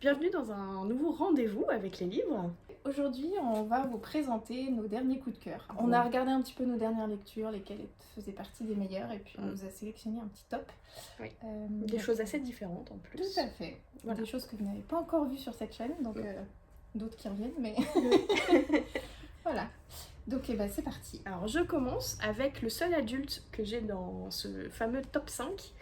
Bienvenue dans un nouveau rendez-vous avec les livres. Aujourd'hui, on va vous présenter nos derniers coups de cœur. On a regardé un petit peu nos dernières lectures, lesquelles faisaient partie des meilleures, et puis on vous a sélectionné un petit top. Oui. Des choses assez différentes en plus. Tout à fait. Voilà. Des choses que vous n'avez pas encore vues sur cette chaîne, donc d'autres qui reviennent, mais voilà. Donc c'est parti. Alors je commence avec le seul adulte que j'ai dans ce fameux top 5.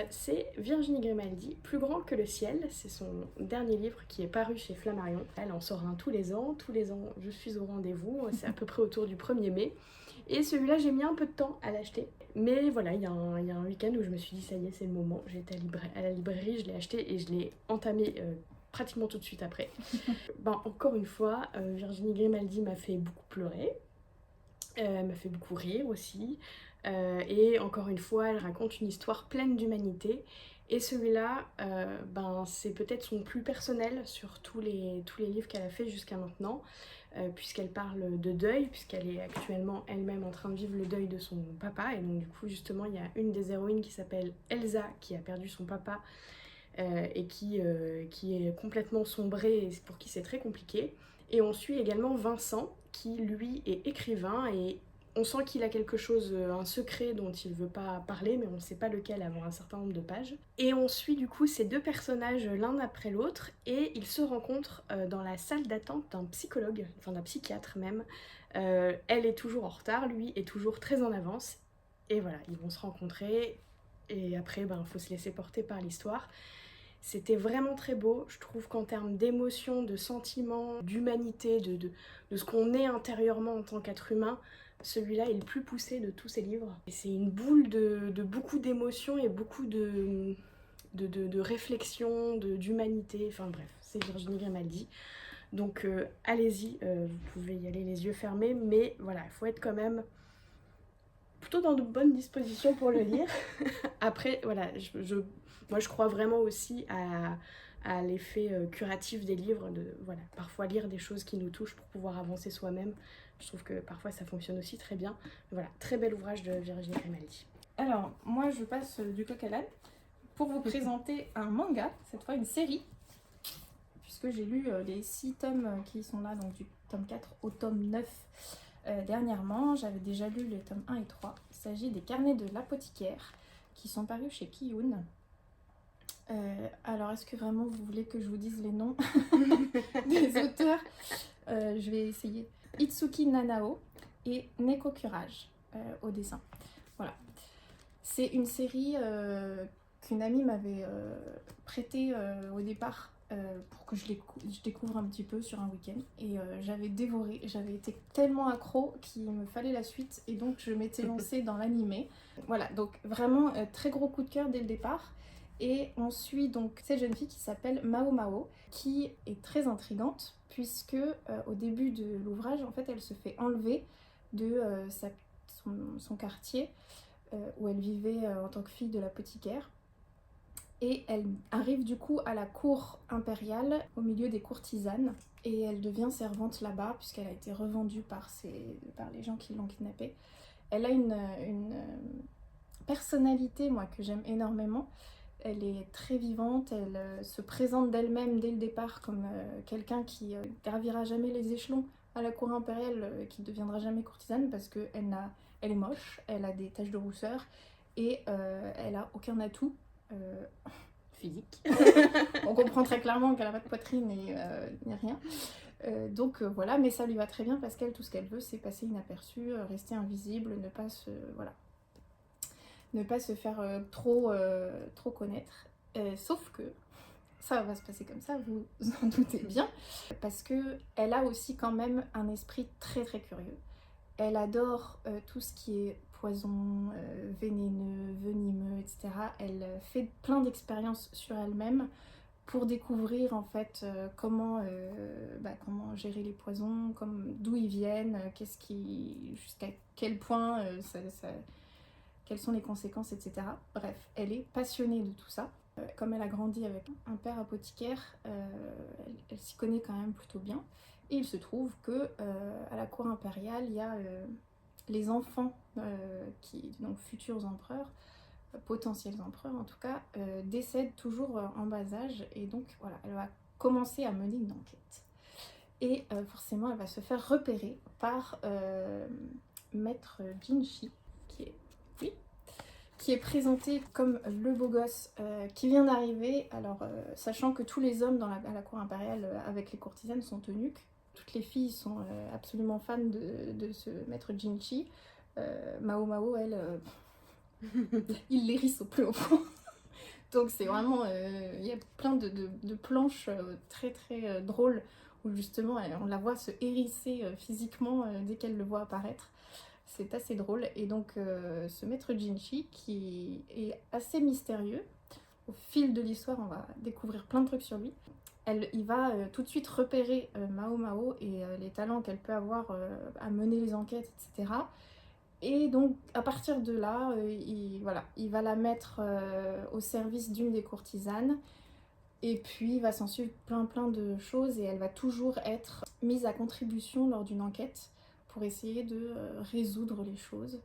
C'est Virginie Grimaldi, Plus grand que le ciel. C'est son dernier livre qui est paru chez Flammarion. Elle en sort un tous les ans. Tous les ans, je suis au rendez-vous. C'est à peu près autour du 1er mai. Et celui-là, j'ai mis un peu de temps à l'acheter. Mais voilà, il y a un week-end où je me suis dit, ça y est, c'est le moment. J'étais à la librairie, je l'ai acheté et je l'ai entamé pratiquement tout de suite après. Encore une fois, Virginie Grimaldi m'a fait beaucoup pleurer. Elle m'a fait beaucoup rire aussi. Et encore une fois, elle raconte une histoire pleine d'humanité. Et celui-là, c'est peut-être son plus personnel sur tous les livres qu'elle a fait jusqu'à maintenant, puisqu'elle parle de deuil, puisqu'elle est actuellement elle-même en train de vivre le deuil de son papa. Et donc du coup, justement, il y a une des héroïnes qui s'appelle Elsa, qui a perdu son papa et qui est complètement sombrée, et pour qui c'est très compliqué. Et on suit également Vincent, qui lui est écrivain, et on sent qu'il a quelque chose, un secret dont il ne veut pas parler, mais on ne sait pas lequel avant un certain nombre de pages. Et on suit du coup ces deux personnages l'un après l'autre, et ils se rencontrent dans la salle d'attente d'un psychologue, enfin d'un psychiatre même. Elle est toujours en retard, lui est toujours très en avance, et voilà, ils vont se rencontrer, et après, faut se laisser porter par l'histoire. C'était vraiment très beau. Je trouve qu'en termes d'émotions, de sentiments, d'humanité, de ce qu'on est intérieurement en tant qu'être humain, celui-là est le plus poussé de tous ces livres. Et c'est une boule de beaucoup d'émotions et beaucoup de réflexion, d'humanité. Enfin bref, c'est Virginie Grimaldi. Donc allez-y, vous pouvez y aller les yeux fermés, mais voilà, il faut être quand même plutôt dans de bonnes dispositions pour le lire. Après, voilà, moi je crois vraiment aussi à l'effet curatif des livres, de voilà, parfois lire des choses qui nous touchent pour pouvoir avancer soi-même. Je trouve que parfois ça fonctionne aussi très bien. Voilà, très bel ouvrage de Virginie Grimaldi. Alors, moi je passe du coq à l'âne pour vous présenter un manga, cette fois une série, puisque j'ai lu les 6 tomes qui sont là, donc du tome 4 au tome 9 dernièrement. J'avais déjà lu les tomes 1 et 3. Il s'agit des Carnets de l'apothicaire qui sont parus chez Kiyun. Alors, est-ce que vraiment vous voulez que je vous dise les noms des auteurs? Je vais essayer. Itsuki Nanao et Neko Kurage au dessin. Voilà. C'est une série qu'une amie m'avait prêtée au départ pour que je découvre un petit peu sur un week-end. Et j'avais dévoré, j'avais été tellement accro qu'il me fallait la suite. Et donc je m'étais lancée dans l'animé. Voilà, donc vraiment très gros coup de cœur dès le départ. Et on suit donc cette jeune fille qui s'appelle Mao Mao, qui est très intrigante, puisque au début de l'ouvrage, en fait, elle se fait enlever de son quartier où elle vivait en tant que fille de l'apothicaire. Et elle arrive du coup à la cour impériale, au milieu des courtisanes, et elle devient servante là-bas, puisqu'elle a été revendue par les gens qui l'ont kidnappée. Elle a une personnalité, moi, que j'aime énormément. Elle est très vivante, elle se présente d'elle-même dès le départ comme quelqu'un qui gravira jamais les échelons à la cour impériale, qui ne deviendra jamais courtisane, parce qu'elle est moche, elle a des taches de rousseur, et elle a aucun atout physique. On comprend très clairement qu'elle n'a pas de poitrine ni rien. Voilà, mais ça lui va très bien, parce qu'elle, tout ce qu'elle veut, c'est passer inaperçue, rester invisible, ne pas se faire trop connaître. Sauf que ça va se passer comme ça, vous en doutez bien, parce qu'elle a aussi quand même un esprit très très curieux. Elle adore tout ce qui est poison, vénéneux, venimeux, etc. Elle fait plein d'expériences sur elle-même pour découvrir en fait comment gérer les poisons, d'où ils viennent, jusqu'à quel point quelles sont les conséquences, etc. Bref, elle est passionnée de tout ça. Comme elle a grandi avec un père apothicaire, elle s'y connaît quand même plutôt bien. Et il se trouve que à la cour impériale, il y a les enfants donc futurs empereurs, potentiels empereurs en tout cas, décèdent toujours en bas âge. Et donc voilà, elle va commencer à mener une enquête. Et forcément, elle va se faire repérer par Maître Jinchi, qui est présenté comme le beau gosse qui vient d'arriver. Alors, sachant que tous les hommes à la cour impériale avec les courtisanes sont eunuques, toutes les filles sont absolument fans de ce Maître Jinchi. Mao Mao, elle, il l'hérisse au plus haut point. Donc c'est vraiment, il y a plein de planches très très drôles où justement on la voit se hérisser physiquement dès qu'elle le voit apparaître. C'est assez drôle. Et donc ce maître Jinchi qui est assez mystérieux, au fil de l'histoire on va découvrir plein de trucs sur lui. Il va tout de suite repérer Mao Mao et les talents qu'elle peut avoir à mener les enquêtes, etc. Et donc, à partir de là, il va la mettre au service d'une des courtisanes. Et puis, il va s'en suivre plein de choses. Et elle va toujours être mise à contribution lors d'une enquête pour essayer de résoudre les choses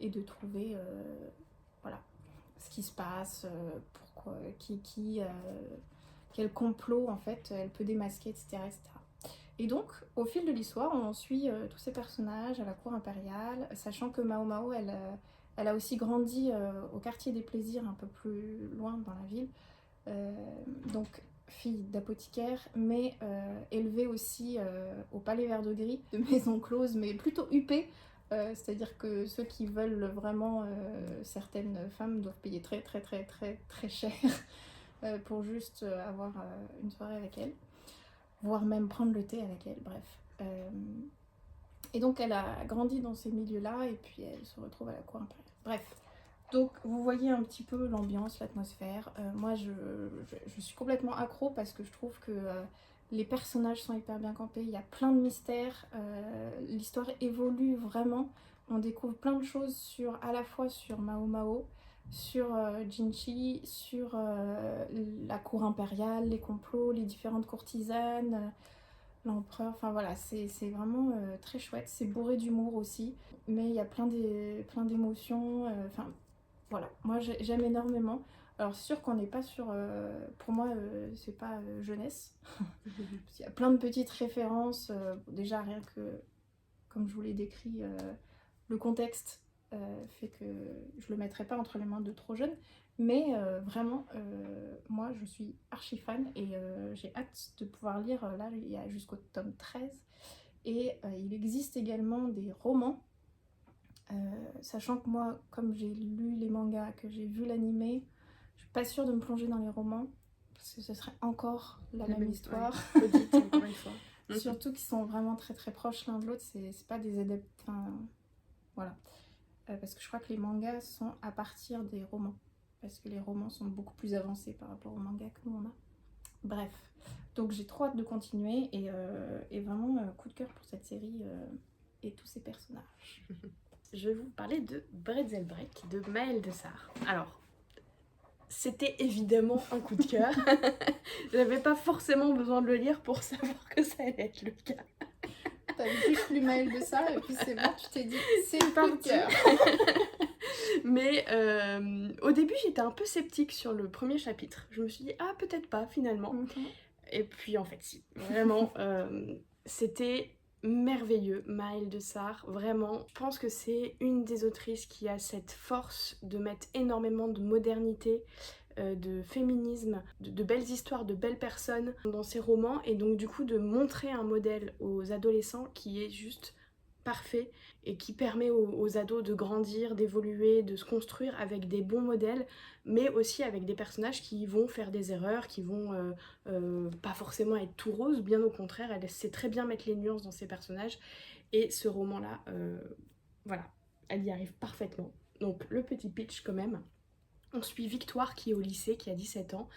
et de trouver ce qui se passe, pourquoi, quel complot, en fait, elle peut démasquer, etc., etc. Et donc, au fil de l'histoire, on suit tous ces personnages à la cour impériale, sachant que Mao Mao, elle a aussi grandi au quartier des plaisirs, un peu plus loin dans la ville. Donc, fille d'apothicaire, mais élevée aussi au Palais Vert de Gris, de maison close, mais plutôt huppée. C'est-à-dire que ceux qui veulent vraiment, certaines femmes doivent payer très très très très très cher pour juste avoir une soirée avec elle, voire même prendre le thé avec elle, bref. Et donc elle a grandi dans ces milieux-là et puis elle se retrouve à la cour impériale. Bref, donc vous voyez un petit peu l'ambiance, l'atmosphère. Moi je suis complètement accro parce que je trouve que les personnages sont hyper bien campés, il y a plein de mystères, l'histoire évolue vraiment. On découvre plein de choses à la fois sur Mao Mao, sur Jinchi, sur la cour impériale, les complots, les différentes courtisanes, l'empereur, enfin voilà, c'est vraiment très chouette, c'est bourré d'humour aussi, mais il y a plein d'émotions, enfin voilà, moi j'aime énormément. Alors c'est sûr qu'on n'est pas sur, pour moi c'est pas jeunesse, parce qu'il y a plein de petites références, déjà rien que, comme je vous l'ai décrit, le contexte fait que je le mettrai pas entre les mains de trop jeunes, mais vraiment, moi je suis archi fan et j'ai hâte de pouvoir lire, là il y a jusqu'au tome 13, et il existe également des romans, sachant que moi, comme j'ai lu les mangas, que j'ai vu l'animé, je suis pas sûre de me plonger dans les romans, parce que ce serait encore la même histoire. Ouais. Audite, encore une fois. Surtout qu'ils sont vraiment très très proches l'un de l'autre, c'est pas des adeptes, enfin voilà. Parce que je crois que les mangas sont à partir des romans, parce que les romans sont beaucoup plus avancés par rapport aux mangas que nous on a. Bref, donc j'ai trop hâte de continuer et vraiment coup de cœur pour cette série et tous ces personnages. Je vais vous parler de Bretzelbreak de Maëlle Dessart. Alors, c'était évidemment un coup de cœur. J'avais pas forcément besoin de le lire pour savoir que ça allait être le cas. T'as juste lu Maëlle Dessart et puis c'est bon, tu t'es dit c'est le coup de cœur. Mais au début j'étais un peu sceptique sur le premier chapitre. Je me suis dit ah peut-être pas finalement. Et puis en fait si, vraiment c'était merveilleux. Maëlle Dessart, vraiment, je pense que c'est une des autrices qui a cette force de mettre énormément de modernité, de féminisme, de belles histoires, de belles personnes dans ses romans, et donc du coup de montrer un modèle aux adolescents qui est juste parfait et qui permet aux ados de grandir, d'évoluer, de se construire avec des bons modèles, mais aussi avec des personnages qui vont faire des erreurs, qui vont pas forcément être tout rose, bien au contraire, elle sait très bien mettre les nuances dans ses personnages, et ce roman-là, voilà, elle y arrive parfaitement. Donc le petit pitch quand même, on suit Victoire qui est au lycée, qui a 17 ans,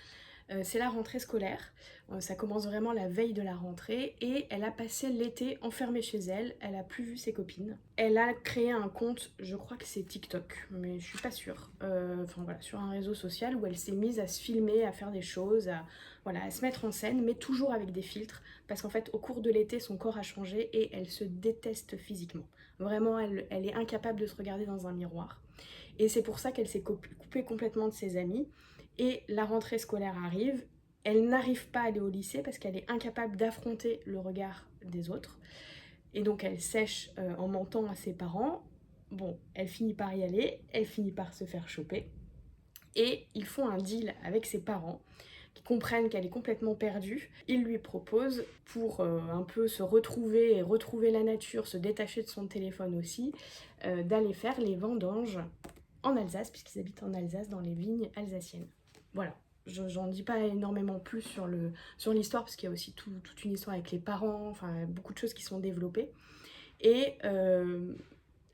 c'est la rentrée scolaire, ça commence vraiment la veille de la rentrée et elle a passé l'été enfermée chez elle, elle a plus vu ses copines. Elle a créé un compte, je crois que c'est TikTok, mais je suis pas sûre, enfin voilà, sur un réseau social où elle s'est mise à se filmer, à faire des choses, à se mettre en scène, mais toujours avec des filtres, parce qu'en fait au cours de l'été son corps a changé et elle se déteste physiquement. Vraiment elle est incapable de se regarder dans un miroir. Et c'est pour ça qu'elle s'est coupée complètement de ses amis. Et la rentrée scolaire arrive, elle n'arrive pas à aller au lycée parce qu'elle est incapable d'affronter le regard des autres. Et donc elle sèche en mentant à ses parents. Bon, elle finit par y aller, elle finit par se faire choper. Et ils font un deal avec ses parents, qui comprennent qu'elle est complètement perdue. Ils lui proposent, pour un peu se retrouver et retrouver la nature, se détacher de son téléphone aussi, d'aller faire les vendanges en Alsace, puisqu'ils habitent en Alsace, dans les vignes alsaciennes. Voilà. J'en dis pas énormément plus sur l'histoire, parce qu'il y a aussi toute une histoire avec les parents, enfin beaucoup de choses qui sont développées. Et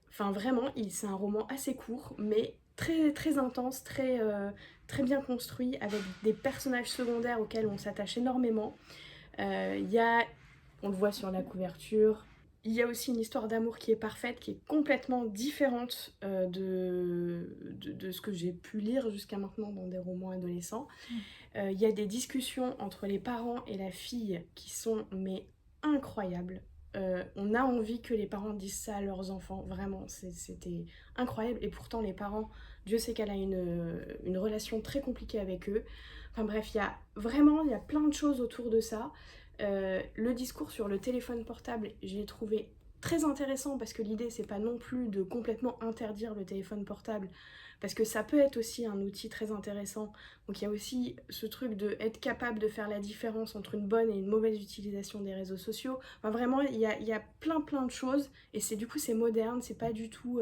enfin vraiment, c'est un roman assez court, mais très, très intense, très bien construit, avec des personnages secondaires auxquels on s'attache énormément. On le voit sur la couverture, il y a aussi une histoire d'amour qui est parfaite, qui est complètement différente de ce que j'ai pu lire jusqu'à maintenant dans des romans adolescents. Il y a des discussions entre les parents et la fille qui sont mais incroyables. On a envie que les parents disent ça à leurs enfants, vraiment, c'était incroyable. Et pourtant les parents, Dieu sait qu'elle a une relation très compliquée avec eux. Enfin bref, il y a plein de choses autour de ça. Le discours sur le téléphone portable, j'ai trouvé très intéressant parce que l'idée c'est pas non plus de complètement interdire le téléphone portable, parce que ça peut être aussi un outil très intéressant. Donc il y a aussi ce truc de être capable de faire la différence entre une bonne et une mauvaise utilisation des réseaux sociaux. Enfin vraiment il y a plein de choses, et c'est moderne, c'est pas du tout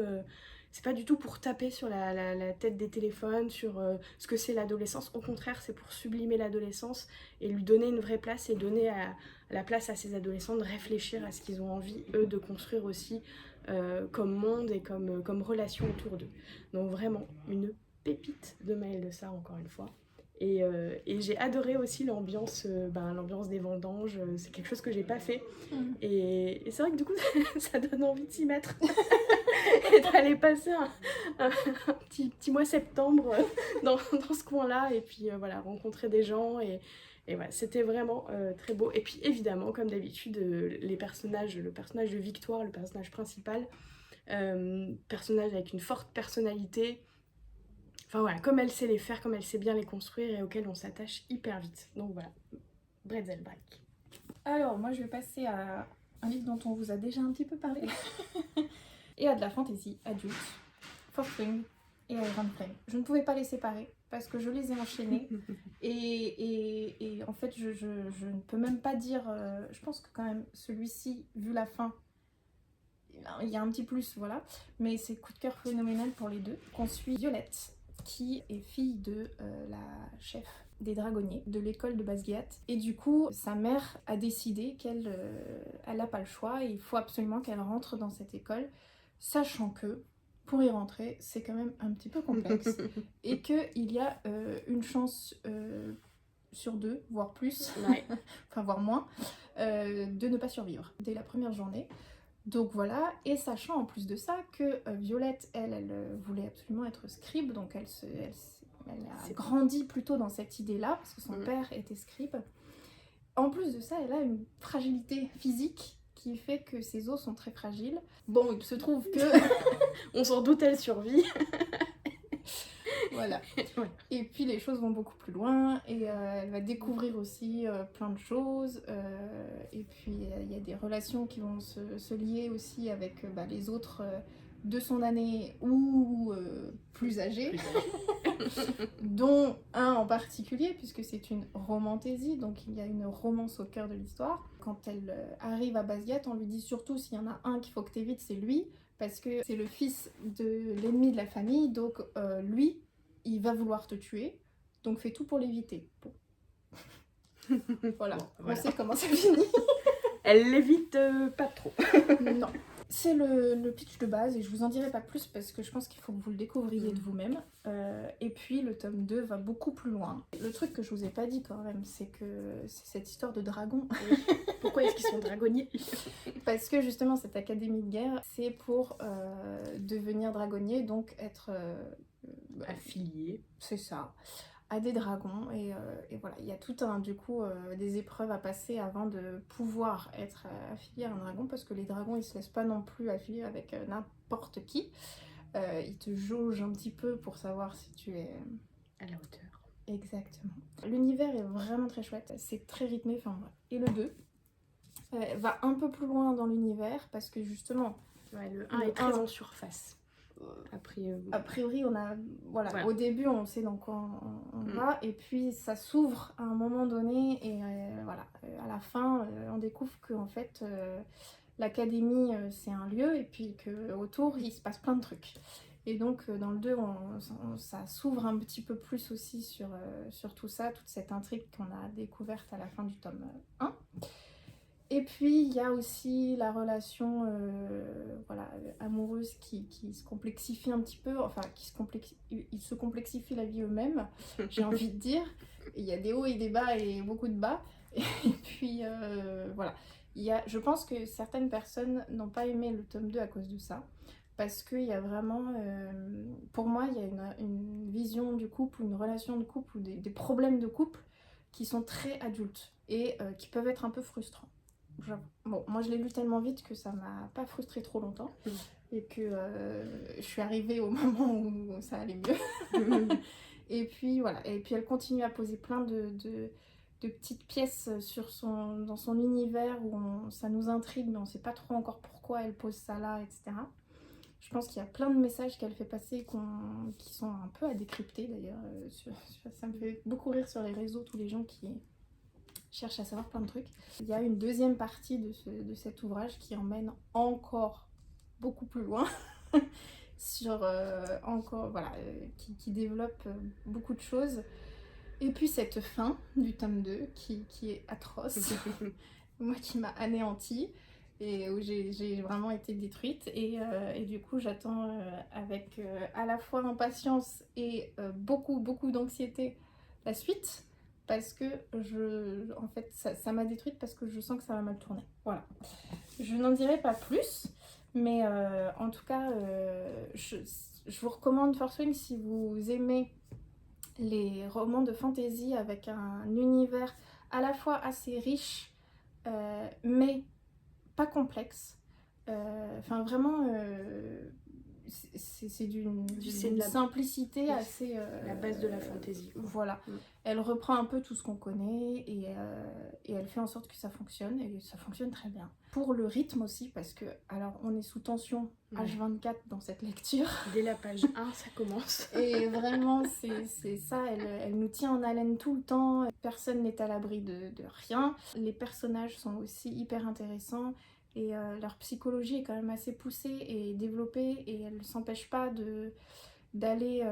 pour taper sur la tête des téléphones, sur ce que c'est l'adolescence. Au contraire, c'est pour sublimer l'adolescence et lui donner une vraie place, et donner la place à ces adolescents de réfléchir à ce qu'ils ont envie, eux, de construire aussi comme monde et comme relation autour d'eux. Donc vraiment, une pépite de Maëlle de Sar, encore une fois. Et j'ai adoré aussi l'ambiance des vendanges, c'est quelque chose que j'ai pas fait. Et c'est vrai que du coup, ça donne envie de s'y mettre. Et d'aller passer un petit mois septembre dans ce coin-là, et puis voilà, rencontrer des gens, et voilà, c'était vraiment très beau. Et puis évidemment, comme d'habitude, le personnage de Victoire, le personnage principal, personnage avec une forte personnalité, enfin voilà, comme elle sait les faire, comme elle sait bien les construire, et auquel on s'attache hyper vite. Donc voilà, Bretzel Break. Alors, moi je vais passer à un livre dont on vous a déjà un petit peu parlé. Et à de la fantaisie adulte, Fourth Wing et Iron Flame. Je ne pouvais pas les séparer parce que je les ai enchaînés. Et en fait, je ne peux même pas dire... je pense que quand même, celui-ci, vu la fin, il y a un petit plus, voilà. Mais c'est coup de cœur phénoménal pour les deux. On suit Violette, qui est fille de la chef des dragonniers de l'école de Basgiat, et du coup sa mère a décidé qu'elle n'a pas le choix, et il faut absolument qu'elle rentre dans cette école, sachant que pour y rentrer c'est quand même un petit peu complexe et qu'il y a une chance sur 2, voire plus, Ouais. enfin voire moins, de ne pas survivre dès la première journée. Donc voilà, et sachant en plus de ça que Violette, elle voulait absolument être scribe, donc elle a grandi plutôt dans cette idée-là, parce que son père était scribe. En plus de ça, elle a une fragilité physique qui fait que ses os sont très fragiles. Bon, il se trouve que... On s'en doute, elle survit. Voilà. Ouais. Et puis les choses vont beaucoup plus loin, et elle va découvrir aussi plein de choses, et puis il y a des relations qui vont se lier aussi avec les autres de son année ou plus âgés, dont un en particulier, puisque c'est une romantaisie, donc il y a une romance au cœur de l'histoire. Quand elle arrive à Basgiat, on lui dit surtout s'il y en a un qu'il faut que t'évites, c'est lui, parce que c'est le fils de l'ennemi de la famille, donc lui, il va vouloir te tuer, donc fais tout pour l'éviter. Bon. Voilà, on sait comment ça finit. Elle l'évite pas trop. Non. C'est le pitch de base, et je vous en dirai pas plus parce que je pense qu'il faut que vous le découvriez de vous-même. Et puis le tome 2 va beaucoup plus loin. Le truc que je vous ai pas dit quand même, c'est que c'est cette histoire de dragon. Pourquoi est-ce qu'ils sont dragonniers? Parce que justement cette académie de guerre, c'est pour devenir dragonnier, donc être affilié. C'est ça, à des dragons, et voilà, il y a tout un, du coup, des épreuves à passer avant de pouvoir être affilié à un dragon, parce que les dragons, ils se laissent pas non plus affilier avec n'importe qui. Ils te jaugent un petit peu pour savoir si tu es à la hauteur. Exactement. L'univers est vraiment très chouette, c'est très rythmé, enfin voilà. Et le 2 va un peu plus loin dans l'univers parce que justement, Ouais, le 1 est très en surface. A priori, voilà, au début, on sait dans quoi on va, et puis ça s'ouvre à un moment donné, et voilà, à la fin, on découvre que en fait, l'académie, c'est un lieu, et puis qu'autour, il se passe plein de trucs. Et donc, dans le 2, ça s'ouvre un petit peu plus aussi sur tout ça, toute cette intrigue qu'on a découverte à la fin du tome 1. Et puis il y a aussi la relation voilà, amoureuse qui se complexifie un petit peu, enfin ils se complexifient la vie eux-mêmes, j'ai envie de dire. Il y a des hauts et des bas et beaucoup de bas. Et puis voilà, je pense que certaines personnes n'ont pas aimé le tome 2 à cause de ça. Parce qu'il y a vraiment, pour moi, il y a une vision du couple, une relation de couple, ou des problèmes de couple qui sont très adultes et qui peuvent être un peu frustrants. Bon, moi je l'ai lu tellement vite que ça m'a pas frustrée trop longtemps, et que je suis arrivée au moment où ça allait mieux. Et puis voilà, et puis elle continue à poser plein de petites pièces dans son univers où ça nous intrigue, mais on sait pas trop encore pourquoi elle pose ça là, etc. Je pense qu'il y a plein de messages qu'elle fait passer qui sont un peu à décrypter d'ailleurs. Ça me fait beaucoup rire sur les réseaux, tous les gens qui cherche à savoir plein de trucs. Il y a une deuxième partie de cet ouvrage qui emmène encore beaucoup plus loin, encore, voilà, qui développe beaucoup de choses. Et puis cette fin du tome 2 qui est atroce, moi qui m'a anéantie, et où j'ai vraiment été détruite. Et du coup, j'attends avec à la fois impatience et beaucoup d'anxiété la suite. Parce que en fait, ça m'a détruite parce que je sens que ça va mal tourner. Voilà. Je n'en dirai pas plus, mais en tout cas, je vous recommande First Wing si vous aimez les romans de fantasy avec un univers à la fois assez riche, mais pas complexe. Enfin, vraiment, c'est d'une simplicité assez... la base de la fantaisie. Voilà. Elle reprend un peu tout ce qu'on connaît, et elle fait en sorte que ça fonctionne, et ça fonctionne très bien. Pour le rythme aussi, parce que, alors, on est sous tension H24 dans cette lecture. Dès la page 1, ça commence. Et vraiment, c'est ça, elle nous tient en haleine tout le temps. Personne n'est à l'abri de rien. Les personnages sont aussi hyper intéressants. Et leur psychologie est quand même assez poussée et développée, et elle ne s'empêche pas d'aller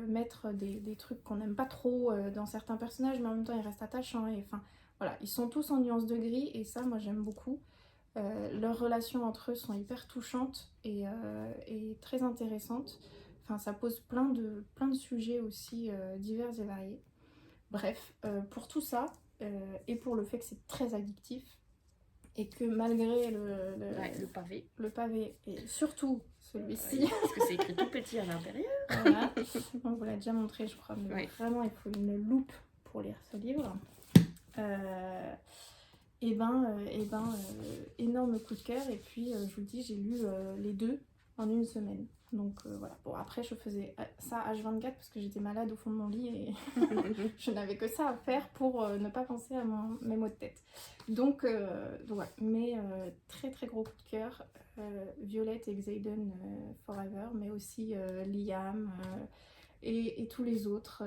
mettre des trucs qu'on n'aime pas trop dans certains personnages, mais en même temps ils restent attachants. Et enfin voilà, ils sont tous en nuances de gris, et ça moi j'aime beaucoup. Leurs relations entre eux sont hyper touchantes et très intéressantes. Enfin, ça pose plein de sujets aussi divers et variés. Bref, pour tout ça, et pour le fait que c'est très addictif, et que malgré le pavé, et surtout celui-ci, parce que c'est écrit tout petit à l'intérieur. Voilà, on vous l'a déjà montré, je crois, mais vraiment il faut une loupe pour lire ce livre. Énorme coup de cœur. Et puis je vous le dis, j'ai lu les deux en une semaine. Donc voilà. Bon, après je faisais ça H24 parce que j'étais malade au fond de mon lit, et je n'avais que ça à faire pour ne pas penser à mes maux de tête. Donc ouais. Mais très très gros coup de cœur. Violette et Xaden Forever, mais aussi Liam et tous les autres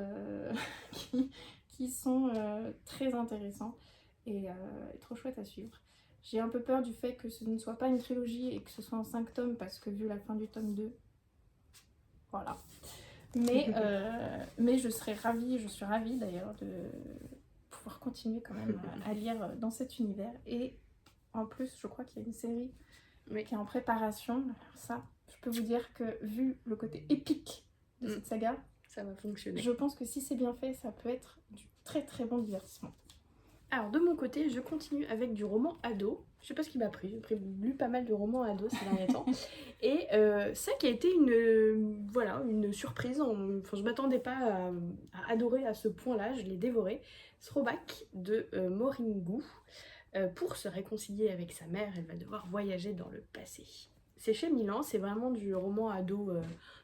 qui sont très intéressants et trop chouettes à suivre. J'ai un peu peur du fait que ce ne soit pas une trilogie et que ce soit en 5 tomes, parce que vu la fin du tome 2, voilà. Mais je suis ravie d'ailleurs de pouvoir continuer quand même à lire dans cet univers. Et en plus, je crois qu'il y a une série qui est en préparation. Alors ça, je peux vous dire que vu le côté épique de cette saga, ça va fonctionner. Je pense que si c'est bien fait, ça peut être du très très bon divertissement. Alors de mon côté, je continue avec du roman ado. Je sais pas ce qui m'a pris, j'ai lu pas mal de romans ado ces derniers temps. Et ça qui a été une surprise. Enfin, je m'attendais pas à adorer à ce point-là, je l'ai dévoré. Throwback de Maureen Goo. Pour se réconcilier avec sa mère, elle va devoir voyager dans le passé. C'est chez Milan, c'est vraiment du roman ado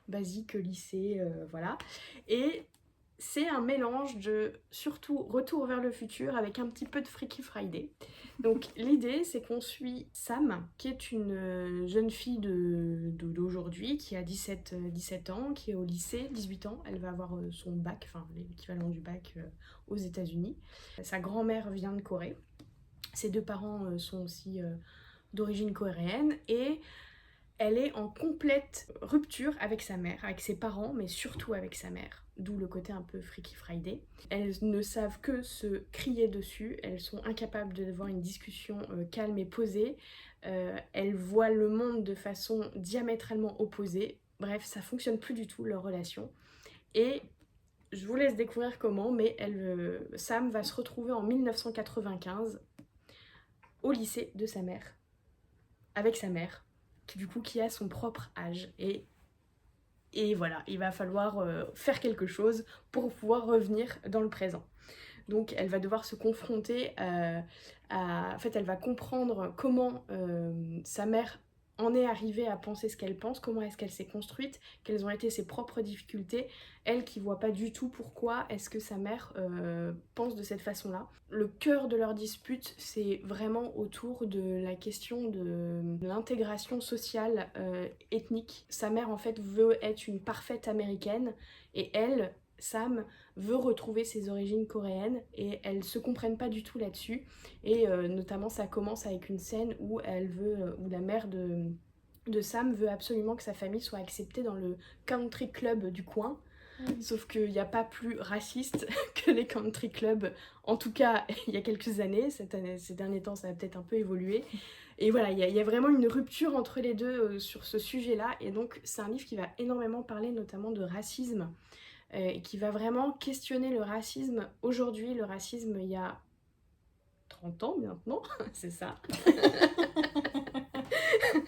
basique, lycée, voilà. Et c'est un mélange de surtout Retour vers le futur avec un petit peu de Freaky Friday. Donc l'idée c'est qu'on suit Sam, qui est une jeune fille d'aujourd'hui, qui a 17 ans, qui est au lycée, 18 ans, elle va avoir son bac, enfin l'équivalent du bac aux États-Unis. Sa grand-mère vient de Corée, ses deux parents sont aussi d'origine coréenne, et elle est en complète rupture avec sa mère, avec ses parents, mais surtout avec sa mère. D'où le côté un peu Freaky Friday. Elles ne savent que se crier dessus, elles sont incapables d'avoir une discussion calme et posée. Elles voient le monde de façon diamétralement opposée. Bref, ça fonctionne plus du tout leur relation. Et je vous laisse découvrir comment, mais Sam va se retrouver en 1995 au lycée de sa mère, avec sa mère, qui a son propre âge. Et voilà, il va falloir faire quelque chose pour pouvoir revenir dans le présent. Donc elle va devoir se confronter En fait, elle va comprendre comment sa mère en est arrivée à penser ce qu'elle pense, comment est-ce qu'elle s'est construite, quelles ont été ses propres difficultés, elle qui voit pas du tout pourquoi est-ce que sa mère pense de cette façon-là. Le cœur de leur dispute, c'est vraiment autour de la question de l'intégration sociale ethnique. Sa mère en fait veut être une parfaite américaine et elle, Sam, veut retrouver ses origines coréennes et elles se comprennent pas du tout là-dessus. Et notamment ça commence avec une scène où où la mère de Sam veut absolument que sa famille soit acceptée dans le country club du coin. Sauf qu'il n'y a pas plus raciste que les country clubs, en tout cas il y a quelques années. Ces derniers temps ça a peut-être un peu évolué. Et voilà, il y a vraiment une rupture entre les deux sur ce sujet-là. Et donc c'est un livre qui va énormément parler notamment de racisme, et qui va vraiment questionner le racisme aujourd'hui, le racisme il y a 30 ans maintenant, c'est ça.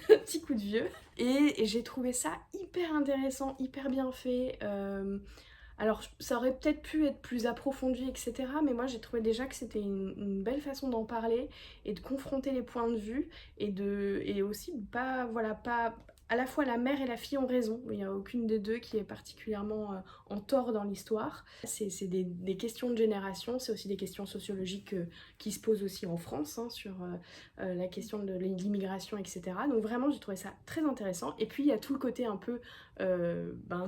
Petit coup de vieux. Et j'ai trouvé ça hyper intéressant, hyper bien fait. Alors ça aurait peut-être pu être plus approfondi, etc. Mais moi j'ai trouvé déjà que c'était une belle façon d'en parler et de confronter les points de vue et aussi pas à la fois la mère et la fille ont raison. Il n'y a aucune des deux qui est particulièrement en tort dans l'histoire. C'est des questions de génération, c'est aussi des questions sociologiques qui se posent aussi en France, hein, sur la question de l'immigration, etc. Donc vraiment j'ai trouvé ça très intéressant. Et puis il y a tout le côté un peu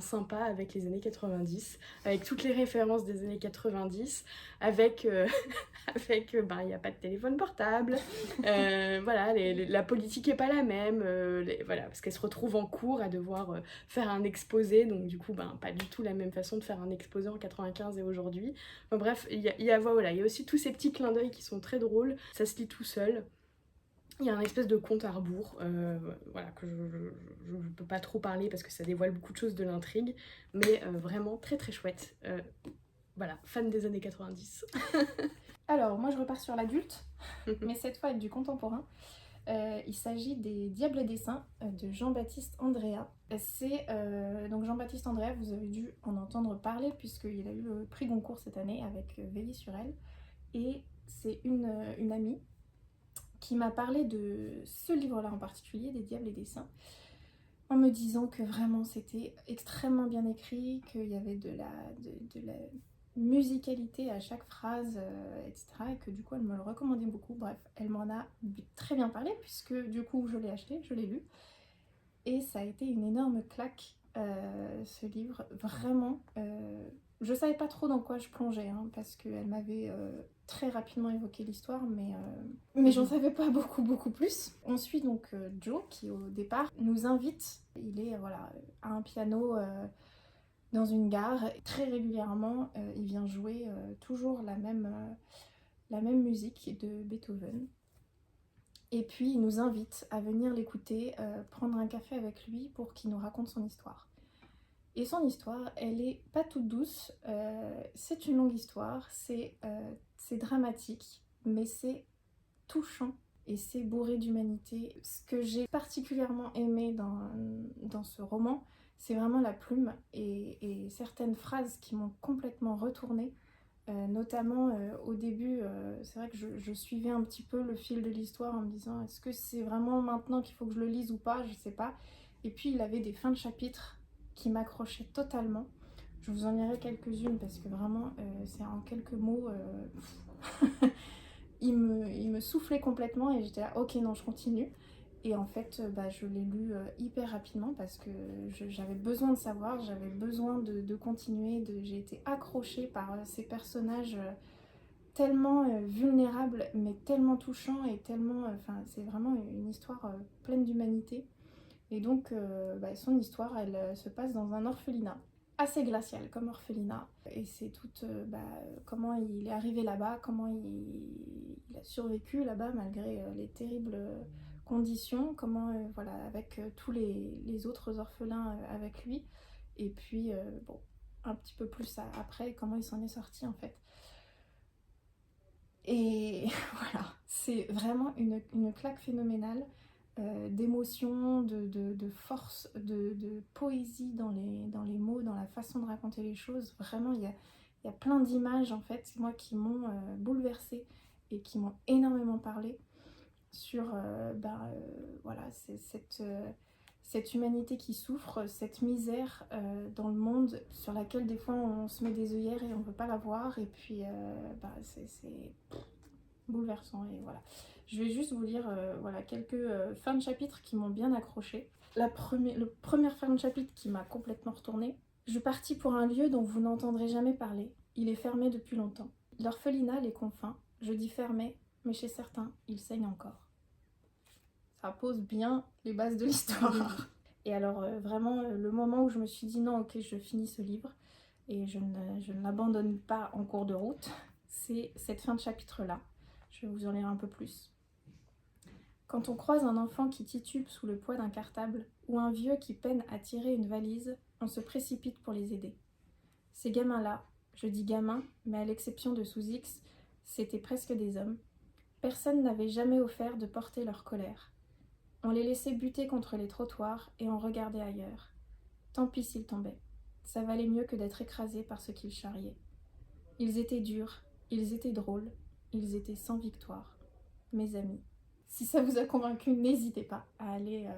sympa avec les années 90, avec toutes les références des années 90, avec il n'y a pas de téléphone portable, voilà, la politique est pas la même, voilà, parce qu'elle se retrouve en cours à devoir faire un exposé, donc du coup pas du tout la même façon de faire un exposé en 95 et aujourd'hui. Enfin, bref, voilà, il y a aussi tous ces petits clins d'œil qui sont très drôles, ça se lit tout seul. Il y a un espèce de compte à rebours, voilà, que je ne peux pas trop parler parce que ça dévoile beaucoup de choses de l'intrigue, mais vraiment très très chouette. Voilà, fan des années 90. Alors, moi je repars sur l'adulte, mais cette fois avec du contemporain. Il s'agit des Diables des Saints de Jean-Baptiste Andréa. Donc Jean-Baptiste Andréa, vous avez dû en entendre parler puisqu'il a eu le prix Goncourt cette année avec Veiller sur elle. Et c'est une amie qui m'a parlé de ce livre-là en particulier, des Diables et des Saints, en me disant que vraiment c'était extrêmement bien écrit, qu'il y avait de la musicalité à chaque phrase, etc. Et que du coup elle me le recommandait beaucoup. Bref, elle m'en a très bien parlé puisque du coup je l'ai acheté, je l'ai lu. Et ça a été une énorme claque, ce livre, vraiment. Je savais pas trop dans quoi je plongeais, hein, parce qu'elle m'avait très rapidement évoqué l'histoire, mais j'en savais pas beaucoup plus. On suit donc Joe qui au départ nous invite, il est à un piano dans une gare, très régulièrement il vient jouer toujours la même musique de Beethoven. Et puis il nous invite à venir l'écouter, prendre un café avec lui pour qu'il nous raconte son histoire. Et son histoire, elle est pas toute douce, c'est une longue histoire, c'est dramatique, mais c'est touchant et c'est bourré d'humanité. Ce que j'ai particulièrement aimé dans ce roman, c'est vraiment la plume et certaines phrases qui m'ont complètement retournée. Notamment au début, c'est vrai que je suivais un petit peu le fil de l'histoire en me disant est-ce que c'est vraiment maintenant qu'il faut que je le lise ou pas, je sais pas. Et puis il avait des fins de chapitres qui m'accrochaient totalement. Je vous en lirai quelques-unes parce que vraiment, c'est en quelques mots, il me soufflait complètement et j'étais là, ok, non, je continue. Et en fait, je l'ai lu hyper rapidement parce que j'avais besoin de savoir, j'avais besoin de continuer. J'ai été accrochée par ces personnages tellement vulnérables, mais tellement touchants et tellement... c'est vraiment une histoire pleine d'humanité. Et donc, son histoire, elle se passe dans un orphelinat. Assez glacial comme orphelinat. Et c'est tout comment il est arrivé là-bas, comment il a survécu là-bas malgré les terribles conditions, comment, avec tous les autres orphelins avec lui. Et puis, un petit peu plus après, comment il s'en est sorti en fait. Et voilà, c'est vraiment une claque phénoménale. D'émotion, de force, de poésie dans les mots, dans la façon de raconter les choses. Vraiment, il y a plein d'images en fait, moi, qui m'ont bouleversée et qui m'ont énormément parlé sur cette humanité qui souffre, cette misère dans le monde sur laquelle des fois on se met des œillères et on ne veut pas la voir. Et puis c'est bouleversant et voilà. Je vais juste vous lire quelques fins de chapitre qui m'ont bien accrochée. Le premier fin de chapitre qui m'a complètement retournée. Je partis pour un lieu dont vous n'entendrez jamais parler. Il est fermé depuis longtemps. L'orphelinat, les confins, je dis fermé, mais chez certains, il saigne encore. Ça pose bien les bases de l'histoire. Et alors vraiment, le moment où je me suis dit non, ok, je finis ce livre et je ne l'abandonne pas en cours de route, c'est cette fin de chapitre-là. Je vais vous en lire un peu plus. Quand on croise un enfant qui titube sous le poids d'un cartable ou un vieux qui peine à tirer une valise, on se précipite pour les aider. Ces gamins-là, je dis gamins, mais à l'exception de Sous-X, c'étaient presque des hommes. Personne n'avait jamais offert de porter leur colère. On les laissait buter contre les trottoirs et on regardait ailleurs. Tant pis s'ils tombaient. Ça valait mieux que d'être écrasés par ce qu'ils charriaient. Ils étaient durs, ils étaient drôles, ils étaient sans victoire. Mes amis. Si ça vous a convaincu, n'hésitez pas à aller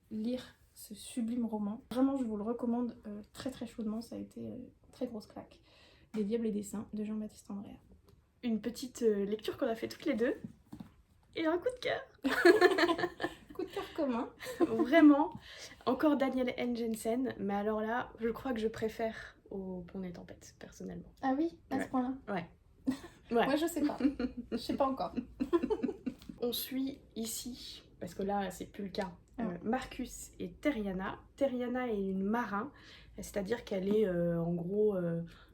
lire ce sublime roman. Vraiment, je vous le recommande très très chaudement. Ça a été une très grosse claque. Des Diables et des Saints de Jean-Baptiste Andréa. Une petite lecture qu'on a fait toutes les deux. Et un coup de cœur. Coup de cœur commun. Vraiment. Encore Daniel N. Jensen. Mais alors là, je crois que je préfère au Pont des Tempêtes, personnellement. Ah oui, à ce point-là. Ouais. Moi, je sais pas. Je sais pas encore. On suit ici, parce que là, c'est plus le cas, Marcus et Terriana. Terriana est une marin, c'est-à-dire qu'elle est en gros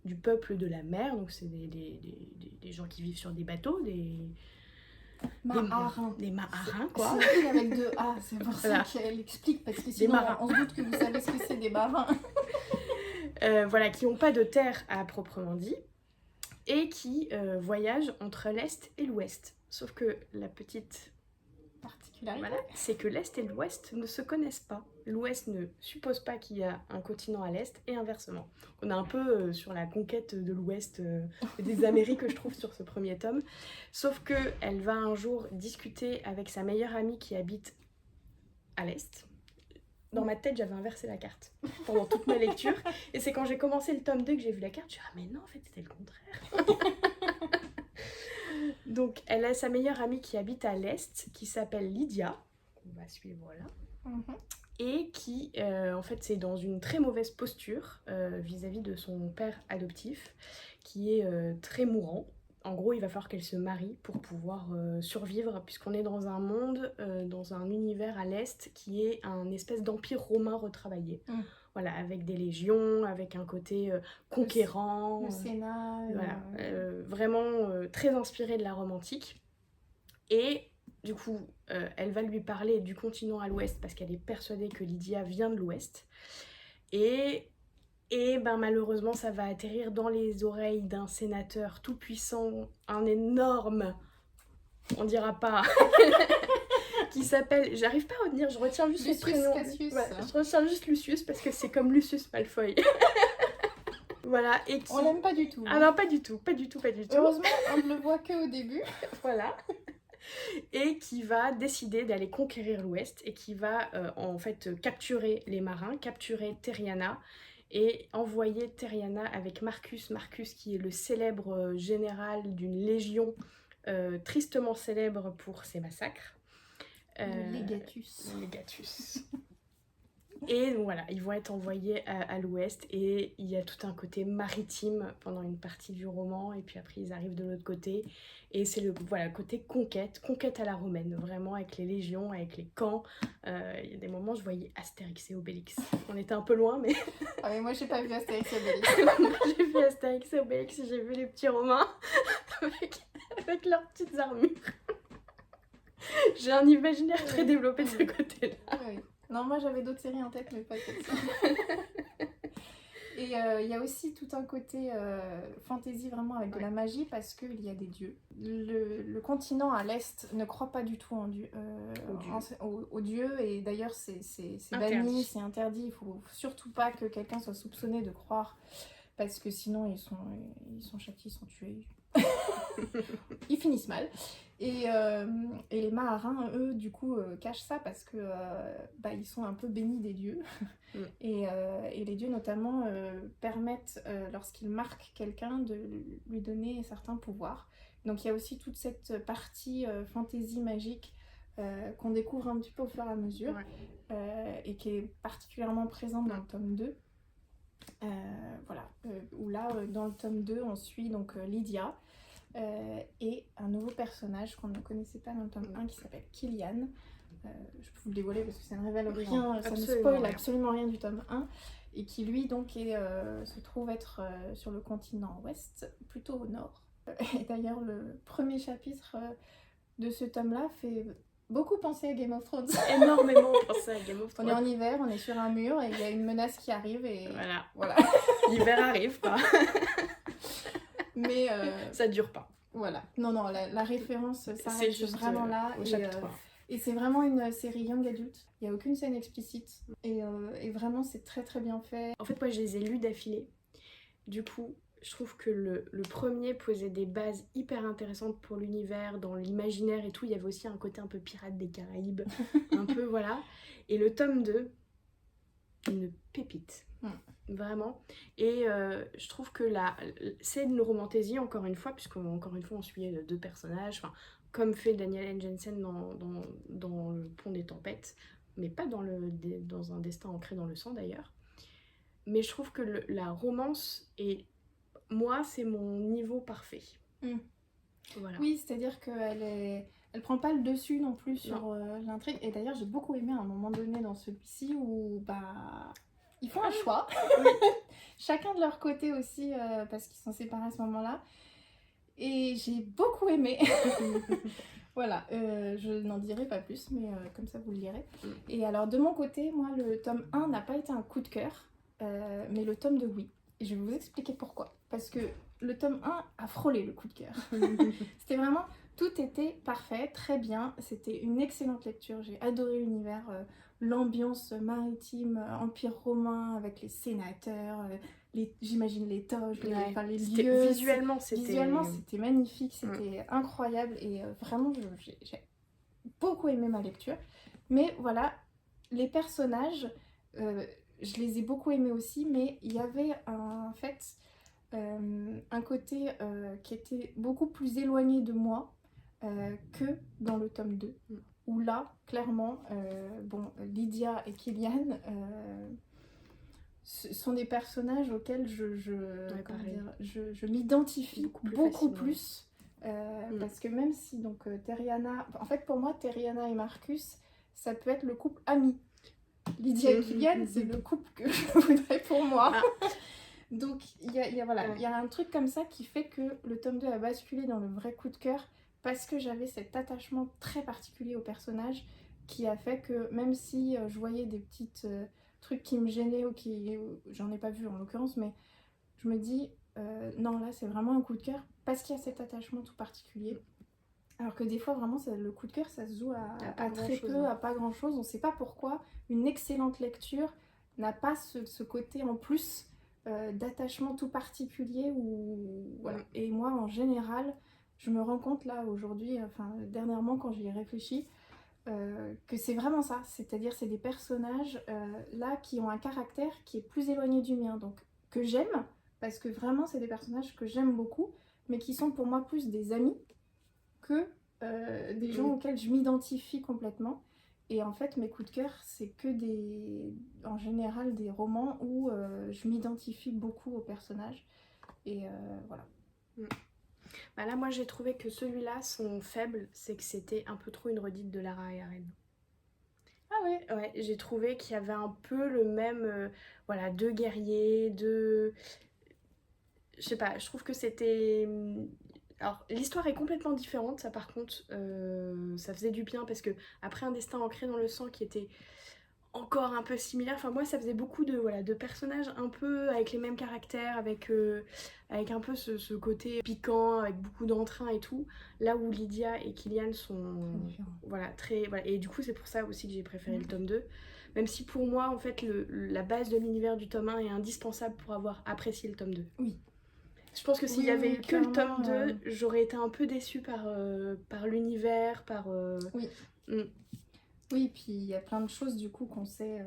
du peuple de la mer, donc c'est des gens qui vivent sur des bateaux, des marins, quoi. C'est écrit avec deux A, c'est pour ça qu'elle explique, parce que sinon on se doute que vous savez ce que c'est des marins. Qui n'ont pas de terre à proprement dit, et qui voyagent entre l'Est et l'Ouest. Sauf que la petite particularité, c'est que l'Est et l'Ouest ne se connaissent pas. L'Ouest ne suppose pas qu'il y a un continent à l'Est et inversement. On est un peu sur la conquête de l'Ouest et des Amériques que je trouve sur ce premier tome. Sauf qu'elle va un jour discuter avec sa meilleure amie qui habite à l'Est. Dans ma tête, j'avais inversé la carte pendant toute ma lecture. Et c'est quand j'ai commencé le tome 2 que j'ai vu la carte, je me suis dit, ah mais non, en fait, c'était le contraire. Donc, elle a sa meilleure amie qui habite à l'Est, qui s'appelle Lydia, qu'on va suivre là, et qui, en fait, c'est dans une très mauvaise posture vis-à-vis de son père adoptif, qui est très mourant. En gros, il va falloir qu'elle se marie pour pouvoir survivre, puisqu'on est dans un monde, dans un univers à l'Est, qui est un espèce d'empire romain retravaillé. Voilà, avec des légions, avec un côté conquérant. Le Sénat. Voilà, vraiment très inspiré de la Rome antique. Et du coup, elle va lui parler du continent à l'ouest parce qu'elle est persuadée que Lydia vient de l'ouest. Et malheureusement, ça va atterrir dans les oreilles d'un sénateur tout puissant, un énorme, on dira pas... qui s'appelle, j'arrive pas à retenir, je retiens juste Lucius son prénom. Cassius. Ouais, je retiens juste Lucius parce que c'est comme Lucius Malfoy. Voilà, et qui... On l'aime pas du tout. Ah non, pas du tout. Heureusement, on ne le voit que au début. Voilà. Et qui va décider d'aller conquérir l'Ouest et qui va en fait capturer les marins, capturer Terriana et envoyer Terriana avec Marcus. Marcus qui est le célèbre général d'une légion tristement célèbre pour ses massacres. Le Legatus. Le Legatus. Et donc voilà, ils vont être envoyés à l'ouest et il y a tout un côté maritime pendant une partie du roman et puis après ils arrivent de l'autre côté et c'est le côté conquête à la romaine, vraiment avec les légions, avec les camps. Il y a des moments je voyais Astérix et Obélix. On était un peu loin mais... Ah mais moi j'ai pas vu Astérix et Obélix. J'ai vu Astérix et Obélix et j'ai vu les petits Romains avec leurs petites armures. J'ai un imaginaire très développé de ce côté-là. Oui. Non, moi j'avais d'autres séries en tête, mais pas celle-ci. Et il y a aussi tout un côté fantasy vraiment avec de la magie parce qu'il y a des dieux. Le continent à l'est ne croit pas du tout aux dieux et d'ailleurs c'est banni, c'est interdit. Il faut surtout pas que quelqu'un soit soupçonné de croire parce que sinon ils sont châtiés, ils sont tués. Ils finissent mal. Et les Maharains, eux, du coup, cachent ça parce que ils sont un peu bénis des dieux. Et les dieux, notamment, permettent, lorsqu'ils marquent quelqu'un, de lui donner certains pouvoirs. Donc il y a aussi toute cette partie fantaisie magique qu'on découvre un petit peu au fur et à mesure et qui est particulièrement présente dans le tome 2. Où là, dans le tome 2, on suit donc Lydia. Et un nouveau personnage qu'on ne connaissait pas dans le tome 1 qui s'appelle Killian. Je peux vous le dévoiler parce que ça ne révèle rien, ça ne spoil absolument rien du tome 1. Et qui lui donc se trouve être sur le continent ouest, plutôt au nord. Et d'ailleurs le premier chapitre de ce tome-là fait beaucoup penser à Game of Thrones. Énormément penser à Game of Thrones. On est en hiver, on est sur un mur et il y a une menace qui arrive et voilà. L'hiver arrive quoi. Mais ça dure pas. Voilà. Non, la référence s'arrête vraiment là. Au chapitre 3. Et c'est vraiment une série young adulte. Il n'y a aucune scène explicite. Et vraiment, c'est très très bien fait. En fait, moi, je les ai lus d'affilée. Du coup, je trouve que le premier posait des bases hyper intéressantes pour l'univers, dans l'imaginaire et tout. Il y avait aussi un côté un peu pirate des Caraïbes. Un peu, voilà. Et le tome 2, une pépite. Vraiment. Et je trouve que c'est une romantaisie encore une fois, puisqu'encore une fois on suit deux personnages, comme fait Daniel N. Jensen dans Le Pont des Tempêtes, mais pas dans un destin ancré dans le sang d'ailleurs. Mais je trouve que la romance moi c'est mon niveau parfait. Voilà. Oui, c'est-à-dire elle prend pas le dessus non plus sur l'intrigue. Et d'ailleurs j'ai beaucoup aimé à un moment donné dans celui-ci où ils font un choix, chacun de leur côté aussi, parce qu'ils sont séparés à ce moment-là. Et j'ai beaucoup aimé. Voilà, je n'en dirai pas plus, mais comme ça vous le lirez. Et alors de mon côté, moi le tome 1 n'a pas été un coup de cœur, mais le tome 2 oui. Et je vais vous expliquer pourquoi. Parce que le tome 1 a frôlé le coup de cœur. C'était vraiment, tout était parfait, très bien. C'était une excellente lecture, j'ai adoré l'univers. L'ambiance maritime, empire romain avec les sénateurs, j'imagine les toges, les lieux. Visuellement c'était magnifique, c'était incroyable et vraiment j'ai beaucoup aimé ma lecture. Mais voilà, les personnages, je les ai beaucoup aimés aussi, mais il y avait en fait un côté qui était beaucoup plus éloigné de moi que dans le tome 2. Où là, clairement, Lydia et Killian sont des personnages auxquels je m'identifie beaucoup plus. Parce que même si Terriana... En fait, pour moi, Terriana et Marcus, ça peut être le couple ami. Lydia et Killian, c'est le couple que je voudrais pour moi. Donc, il y a un truc comme ça qui fait que le tome 2 a basculé dans le vrai coup de cœur. Parce que j'avais cet attachement très particulier au personnage qui a fait que même si je voyais des petits trucs qui me gênaient ou j'en ai pas vu en l'occurrence, mais je me dis non là c'est vraiment un coup de cœur parce qu'il y a cet attachement tout particulier. Alors que des fois vraiment le coup de cœur ça se joue à très peu, à pas grand chose. On sait pas pourquoi une excellente lecture n'a pas ce côté en plus d'attachement tout particulier voilà. Et moi en général je me rends compte là aujourd'hui, dernièrement quand j'y ai réfléchi, que c'est vraiment ça, c'est-à-dire c'est des personnages là qui ont un caractère qui est plus éloigné du mien, donc que j'aime, parce que vraiment c'est des personnages que j'aime beaucoup, mais qui sont pour moi plus des amis que des gens auxquels je m'identifie complètement. Et en fait, mes coups de cœur, c'est que en général des romans où je m'identifie beaucoup aux personnages. Et voilà. Bah là, moi, j'ai trouvé que celui-là, son faible, c'est que c'était un peu trop une redite de Lara et Aren. Ah ouais. Ouais, j'ai trouvé qu'il y avait un peu le même, voilà, deux guerriers, je sais pas, je trouve que c'était... Alors, l'histoire est complètement différente, ça par contre, ça faisait du bien parce que après un destin ancré dans le sang qui était encore un peu similaire, enfin moi ça faisait beaucoup de personnages un peu avec les mêmes caractères, avec un peu ce côté piquant, avec beaucoup d'entrain et tout, là où Lydia et Killian sont très... Voilà. Et du coup c'est pour ça aussi que j'ai préféré le tome 2, même si pour moi en fait la base de l'univers du tome 1 est indispensable pour avoir apprécié le tome 2. Oui. Je pense que s'il y avait eu que le tome 2, j'aurais été un peu déçue par l'univers, Oui. Oui, puis il y a plein de choses du coup qu'on sait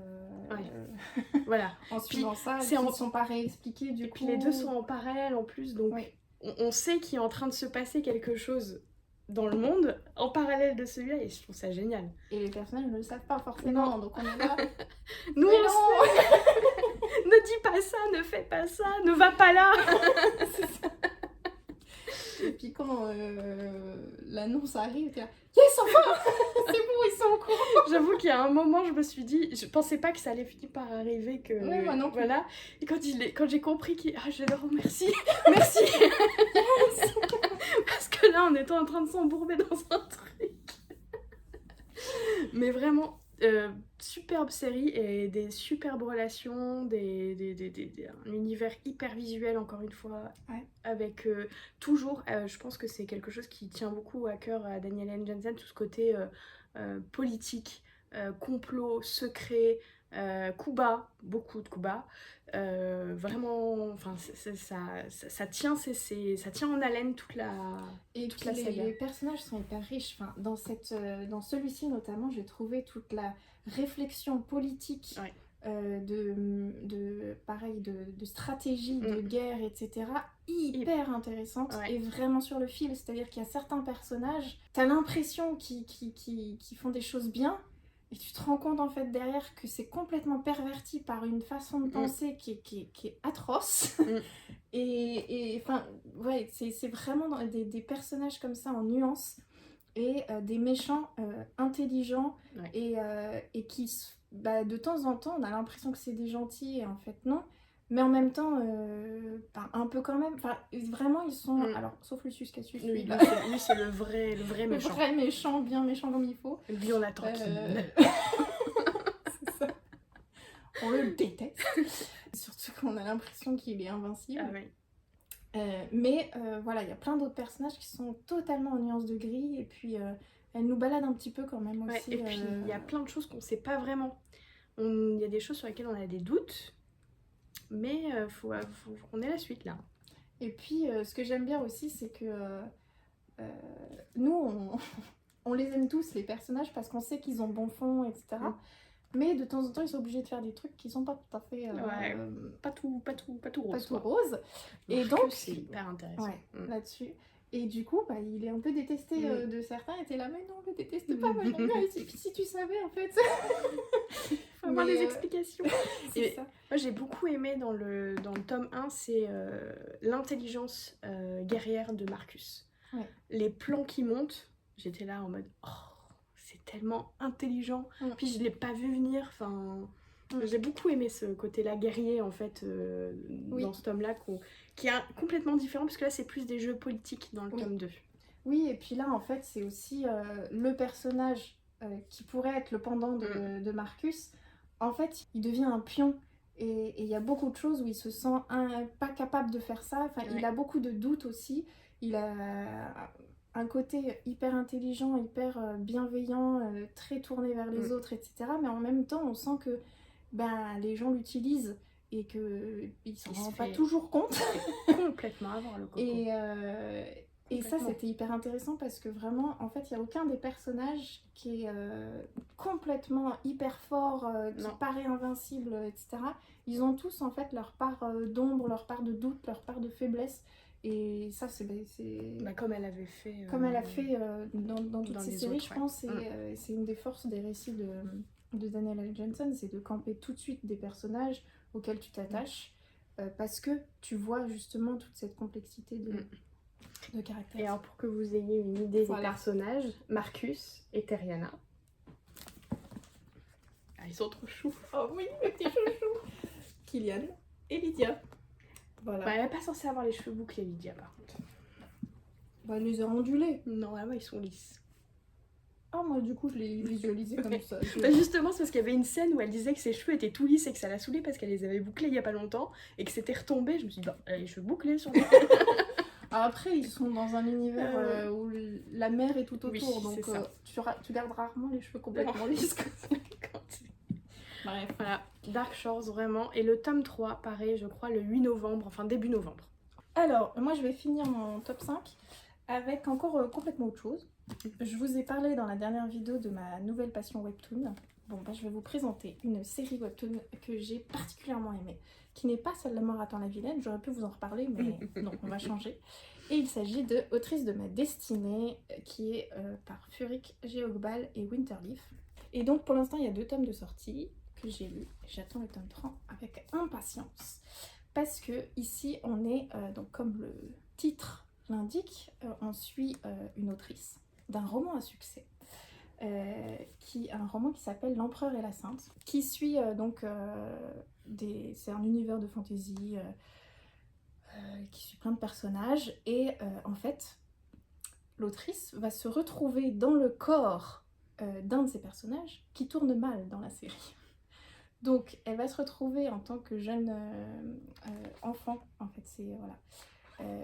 voilà. en suivant ça, qui ne sont pas réexpliquées du coup. Puis les deux sont en parallèle en plus, donc on sait qu'il est en train de se passer quelque chose dans le monde en parallèle de celui-là et je trouve ça génial. Et les personnages ne le savent pas forcément, donc on est là. Nous on sait. Ne dis pas ça, ne fais pas ça, ne va pas là. C'est ça. Et puis quand l'annonce arrive, t'es là, yes, enfin. C'est bon, ils sont au courant. J'avoue qu'il y a un moment, je me suis dit, je pensais pas que ça allait finir par arriver, que oui, moi non plus. Voilà. Et quand j'ai compris qu'il... Ah, je le remercie. Merci. Parce que là, on était en train de s'embourber dans un truc. Mais vraiment, superbe série et des superbes relations, un univers hyper visuel encore une fois, avec toujours, je pense que c'est quelque chose qui tient beaucoup à cœur à Danielle N. Jensen, tout ce côté politique, complot, secret, coups bas, beaucoup de coups bas. Vraiment, enfin, ça tient en haleine toute la saga. Les personnages sont hyper riches. Enfin, dans celui-ci notamment, j'ai trouvé toute la réflexion politique de stratégie, de guerre, etc. hyper intéressante et vraiment sur le fil. C'est-à-dire qu'il y a certains personnages, t'as l'impression qu'ils font des choses bien. Et tu te rends compte en fait derrière que c'est complètement perverti par une façon de penser qui est atroce. Et enfin, ouais, c'est vraiment des personnages comme ça en nuances et des méchants intelligents et qui, de temps en temps, on a l'impression que c'est des gentils et en fait non. Mais en même temps, un peu quand même. Enfin, vraiment, ils sont... Alors, sauf Lucius Cassius. Lui, c'est le vrai méchant. Le vrai méchant, bien méchant comme il faut. Lui, on l'attend qu'il... C'est ça. On le déteste. Surtout qu'on a l'impression qu'il est invincible. Ah oui. Mais voilà, il y a plein d'autres personnages qui sont totalement en nuances de gris. Et puis, elle nous balade un petit peu quand même aussi. Et puis, il y a plein de choses qu'on ne sait pas vraiment. Il y a des choses sur lesquelles on a des doutes. Mais on est la suite là. Et puis ce que j'aime bien aussi c'est que nous on les aime tous les personnages parce qu'on sait qu'ils ont bon fond, etc. Mais de temps en temps ils sont obligés de faire des trucs qui sont pas tout à fait pas tout rose. Pas tout rose. Et donc c'est hyper intéressant là-dessus. Et du coup, il est un peu détesté de certains. Et t'es là, mais non, le déteste pas, moi j'aime bien. Et puis si tu savais, en fait. Faut avoir des explications. C'est ça. Moi, j'ai beaucoup aimé dans le tome 1, c'est l'intelligence guerrière de Marcus. Ouais. Les plans qui montent, j'étais là en mode, oh, c'est tellement intelligent. Puis je l'ai pas vu venir, enfin... J'ai beaucoup aimé ce côté-là guerrier en fait dans ce tome-là qui est complètement différent parce que là c'est plus des jeux politiques dans le tome 2. Oui, et puis là en fait c'est aussi le personnage qui pourrait être le pendant de Marcus. En fait il devient un pion et il y a beaucoup de choses où il se sent pas capable de faire ça. Enfin, il a beaucoup de doutes aussi. Il a un côté hyper intelligent, hyper bienveillant, très tourné vers les autres, etc. Mais en même temps on sent que les gens l'utilisent et qu'ils s'en rendent pas toujours compte. Complètement avoir le coco. Et ça, c'était hyper intéressant parce que vraiment, en fait, il n'y a aucun des personnages qui est complètement hyper fort, qui paraît invincible, etc. Ils ont tous, en fait, leur part d'ombre, leur part de doute, leur part de faiblesse. Et ça, c'est comme elle avait fait, comme elle a fait dans toutes ces séries, autres, je pense. Et c'est une des forces des récits de Danielle L. Jensen, c'est de camper tout de suite des personnages auxquels tu t'attaches parce que tu vois justement toute cette complexité de caractère. Et alors pour que vous ayez une idée des personnages, Marcus et Terriana. Ah, ils sont trop choux. Oh oui, mes petits chouchous. Killian et Lydia. Voilà. Bah, elle n'est pas censée avoir les cheveux bouclés, Lydia, par contre. Bah, elle les a ondulés. Non, vraiment, ils sont lisses. Ah, moi, du coup, je les visualisais comme ça. Bah justement, c'est parce qu'il y avait une scène où elle disait que ses cheveux étaient tout lisses et que ça la saoulait parce qu'elle les avait bouclés il y a pas longtemps et que c'était retombé. Je me suis dit, bah, elle a les cheveux bouclés sur moi. Après, ils sont dans un univers où la mer est tout autour, donc tu gardes rarement les cheveux complètement lisses. Bref, voilà, Dark Shores vraiment. Et le tome 3, pareil, je crois, le 8 novembre, enfin début novembre. Alors, moi je vais finir mon top 5 avec encore complètement autre chose. Je vous ai parlé dans la dernière vidéo de ma nouvelle passion webtoon. Bon, bah, je vais vous présenter une série webtoon que j'ai particulièrement aimée, qui n'est pas celle de Mort attend la vilaine, j'aurais pu vous en reparler, mais non, on va changer. Et il s'agit de Autrice de ma destinée, qui est par Furik Geogbal et Winterleaf. Et donc pour l'instant, il y a 2 tomes de sortie que j'ai lus. J'attends le tome 3 avec impatience. Parce que ici, on est, donc comme le titre l'indique, on suit une autrice d'un roman à succès. Un roman qui s'appelle L'Empereur et la Sainte, qui suit c'est un univers de fantasy qui suit plein de personnages et en fait l'autrice va se retrouver dans le corps d'un de ces personnages qui tourne mal dans la série. Donc elle va se retrouver en tant que jeune enfant, en fait c'est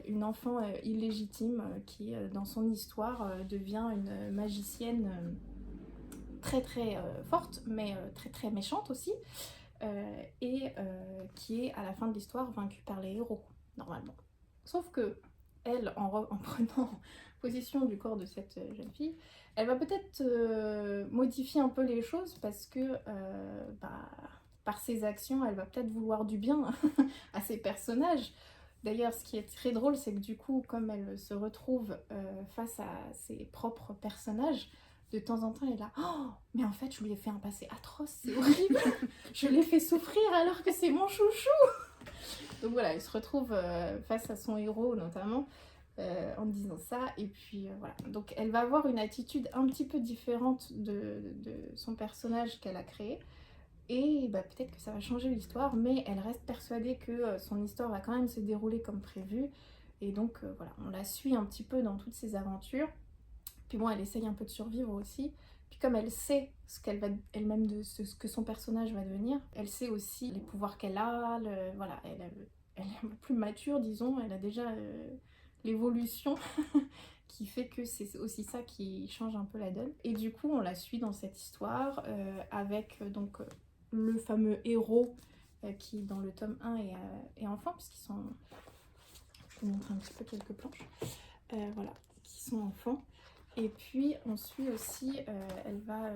une enfant illégitime qui dans son histoire devient une magicienne très très forte mais très très méchante aussi et qui est à la fin de l'histoire vaincue par les héros normalement. Sauf que elle, en prenant possession du corps de cette jeune fille, elle va peut-être modifier un peu les choses parce que par ses actions, elle va peut-être vouloir du bien à ses personnages. D'ailleurs, ce qui est très drôle, c'est que du coup, comme elle se retrouve face à ses propres personnages, de temps en temps, elle est là « Oh, mais en fait, je lui ai fait un passé atroce, c'est horrible. Je l'ai fait souffrir alors que c'est mon chouchou !» Donc voilà, elle se retrouve face à son héros notamment en disant ça. Et puis voilà, donc elle va avoir une attitude un petit peu différente de son personnage qu'elle a créé. Et bah, peut-être que ça va changer l'histoire, mais elle reste persuadée que son histoire va quand même se dérouler comme prévu. Et donc voilà, on la suit un petit peu dans toutes ses aventures. Puis bon, elle essaye un peu de survivre aussi. Puis comme elle sait ce qu'elle va elle-même de ce que son personnage va devenir, elle sait aussi les pouvoirs qu'elle a. Voilà, elle est un peu plus mature, disons. Elle a déjà l'évolution qui fait que c'est aussi ça qui change un peu la donne. Et du coup, on la suit dans cette histoire avec donc le fameux héros qui dans le tome 1 est enfant, puisqu'ils sont... Je vous montre un petit peu quelques planches. Voilà, qui sont enfants. Et puis on suit aussi, elle va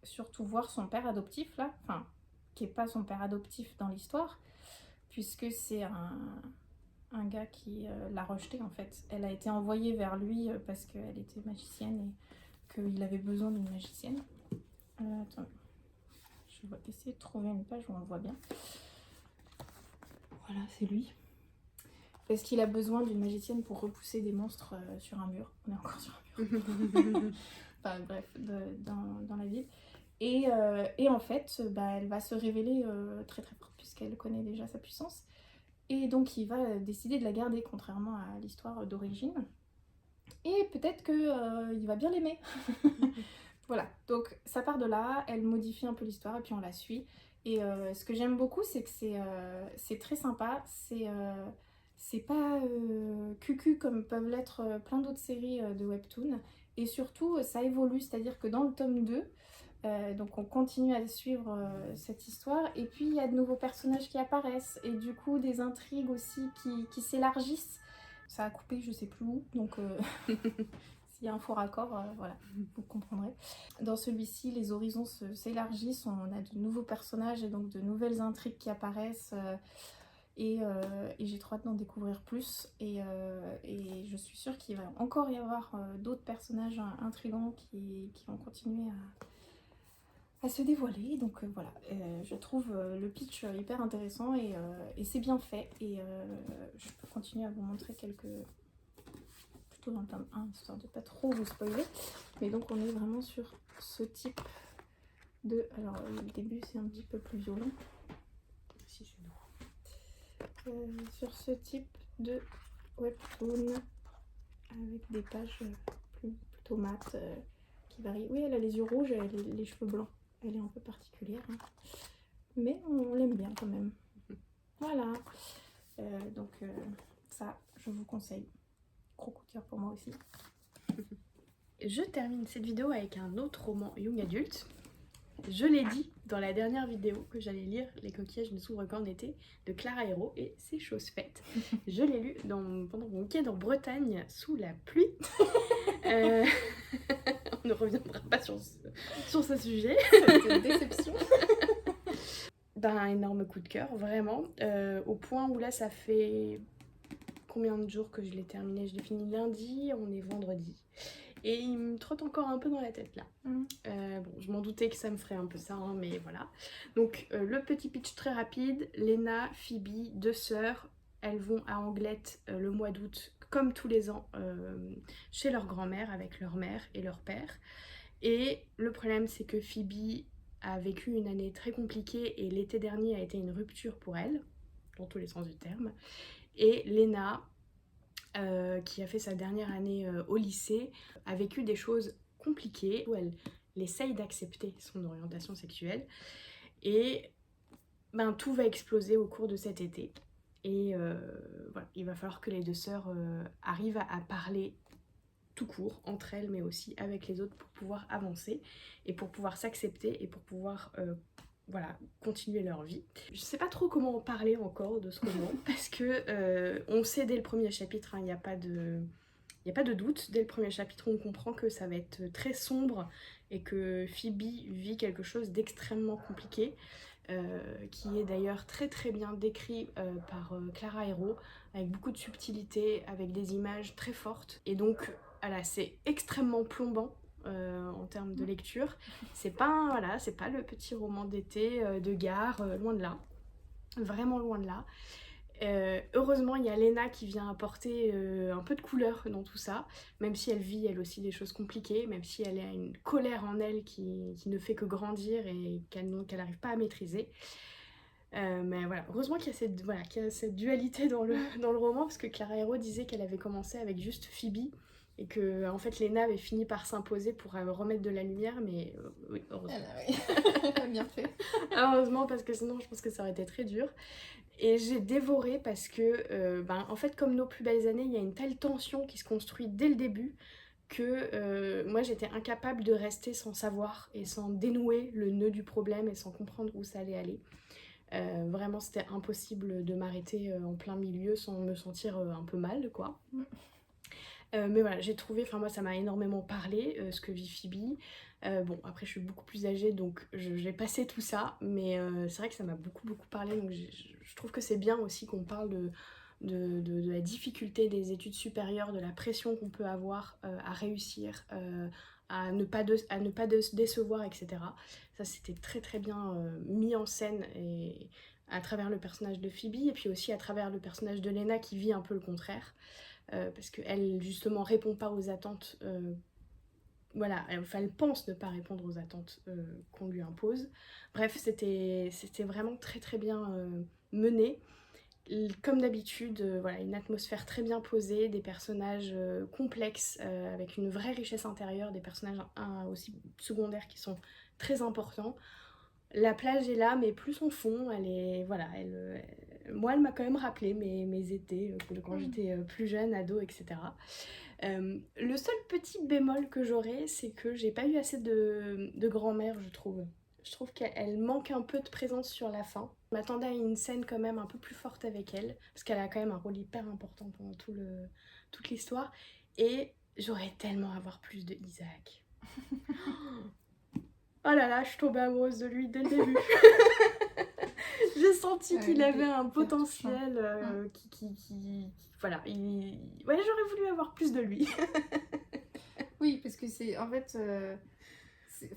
surtout voir son père adoptif là, enfin qui n'est pas son père adoptif dans l'histoire, puisque c'est un gars qui l'a rejetée en fait. Elle a été envoyée vers lui parce qu'elle était magicienne et qu'il avait besoin d'une magicienne. Attends, je vais essayer de trouver une page où on le voit bien. Voilà, c'est lui. Parce qu'il a besoin d'une magicienne pour repousser des monstres sur un mur. On est encore sur un mur. Enfin bref, dans la ville. Et en fait, elle va se révéler très très forte puisqu'elle connaît déjà sa puissance. Et donc il va décider de la garder, contrairement à l'histoire d'origine. Et peut-être qu'il va bien l'aimer. Voilà, donc ça part de là, elle modifie un peu l'histoire et puis on la suit. Et ce que j'aime beaucoup, c'est que c'est très sympa. C'est pas cucu comme peuvent l'être plein d'autres séries de webtoon. Et surtout, ça évolue, c'est-à-dire que dans le tome 2, donc on continue à suivre cette histoire. Et puis il y a de nouveaux personnages qui apparaissent. Et du coup, des intrigues aussi qui s'élargissent. ça a coupé, je sais plus où, donc s'il y a un faux raccord, voilà, vous comprendrez. Dans celui-ci, les horizons s'élargissent, on a de nouveaux personnages et donc de nouvelles intrigues qui apparaissent. Et j'ai trop hâte d'en découvrir plus. Et je suis sûre qu'il va encore y avoir d'autres personnages intrigants qui vont continuer à se dévoiler. Donc voilà, je trouve le pitch hyper intéressant et c'est bien fait. Et je peux continuer à vous montrer quelques... plutôt dans le tome 1, histoire de pas trop vous spoiler. Mais donc on est vraiment sur ce type de... Alors le début c'est un petit peu plus violent. Si je sur ce type de webtoon avec des pages plutôt mates qui varient. Oui, elle a les yeux rouges et les cheveux blancs. Elle est un peu particulière, hein. Mais on l'aime bien quand même. Voilà. Donc ça, je vous conseille. Gros coup de cœur pour moi aussi. Je termine cette vidéo avec un autre roman young adulte. Je l'ai dit dans la dernière vidéo que j'allais lire Les coquillages ne s'ouvrent qu'en été de Clara Hérault et c'est chose faite. Je l'ai lu pendant mon week-end en Bretagne sous la pluie. On ne reviendra pas sur ce sujet. C'était une déception. D'un énorme coup de cœur, vraiment. Au point où là, ça fait combien de jours que je l'ai terminé? Je l'ai fini lundi, on est vendredi. Et il me trotte encore un peu dans la tête là. Bon, je m'en doutais que ça me ferait un peu ça, hein, mais voilà. Donc le petit pitch très rapide. Lena, Phoebe, deux sœurs, elles vont à Anglette le mois d'août, comme tous les ans, chez leur grand-mère avec leur mère et leur père. Et le problème c'est que Phoebe a vécu une année très compliquée et l'été dernier a été une rupture pour elle, dans tous les sens du terme. Et Lena... qui a fait sa dernière année au lycée, a vécu des choses compliquées où elle essaye d'accepter son orientation sexuelle et ben, tout va exploser au cours de cet été. Et voilà, il va falloir que les deux sœurs arrivent à parler tout court, entre elles, mais aussi avec les autres pour pouvoir avancer et pour pouvoir s'accepter et pour pouvoir... voilà, continuer leur vie. Je sais pas trop comment en parler encore de ce roman parce que on sait dès le premier chapitre, il n'y a pas de doute. Dès le premier chapitre, on comprend que ça va être très sombre et que Phoebe vit quelque chose d'extrêmement compliqué, qui est d'ailleurs très très bien décrit par Clara Hérault, avec beaucoup de subtilité, avec des images très fortes. Et donc, voilà, c'est extrêmement plombant. En termes de lecture, c'est pas, voilà, c'est pas le petit roman d'été de gare, loin de là, vraiment loin de là. Heureusement il y a Lena qui vient apporter un peu de couleur dans tout ça, même si elle vit elle aussi des choses compliquées, même si elle a une colère en elle qui ne fait que grandir et qu'elle n'arrive pas à maîtriser. Mais voilà, heureusement qu'il y a cette dualité dans le roman, parce que Clara Hérault disait qu'elle avait commencé avec juste Phoebe et que en fait Lena avait fini par s'imposer pour remettre de la lumière, mais oui, heureusement. Elle a bien fait. Heureusement, parce que sinon je pense que ça aurait été très dur. Et j'ai dévoré parce que, en fait, comme Nos plus belles années, il y a une telle tension qui se construit dès le début que moi j'étais incapable de rester sans savoir et sans dénouer le nœud du problème et sans comprendre où ça allait aller. Vraiment, c'était impossible de m'arrêter en plein milieu sans me sentir un peu mal, quoi. Mais voilà, j'ai trouvé, enfin moi ça m'a énormément parlé, ce que vit Phoebe. Bon, après je suis beaucoup plus âgée, donc j'ai passé tout ça, mais c'est vrai que ça m'a beaucoup parlé, donc je trouve que c'est bien aussi qu'on parle de la difficulté des études supérieures, de la pression qu'on peut avoir à réussir, à ne pas décevoir, etc. Ça c'était très très bien mis en scène et à travers le personnage de Phoebe, et puis aussi à travers le personnage de Lena qui vit un peu le contraire. Parce qu'elle justement répond pas aux attentes, voilà, elle pense ne pas répondre aux attentes qu'on lui impose. Bref, c'était vraiment très très bien mené. Comme d'habitude, voilà, une atmosphère très bien posée, des personnages complexes avec une vraie richesse intérieure, des personnages aussi secondaires qui sont très importants. La plage est là, mais plus son fond, elle est, voilà, moi elle m'a quand même rappelé mes étés quand j'étais plus jeune, ado, etc. Le seul petit bémol que j'aurais, c'est que j'ai pas eu assez de grand-mère, je trouve. Je trouve qu'elle manque un peu de présence sur la fin. Je m'attendais à une scène quand même un peu plus forte avec elle, parce qu'elle a quand même un rôle hyper important pendant toute l'histoire. Et j'aurais tellement à avoir plus de Isaac. Oh là là, je suis tombée amoureuse de lui dès le début. J'ai senti qu'il avait un potentiel voilà, ouais, j'aurais voulu avoir plus de lui. Oui, parce que c'est en fait,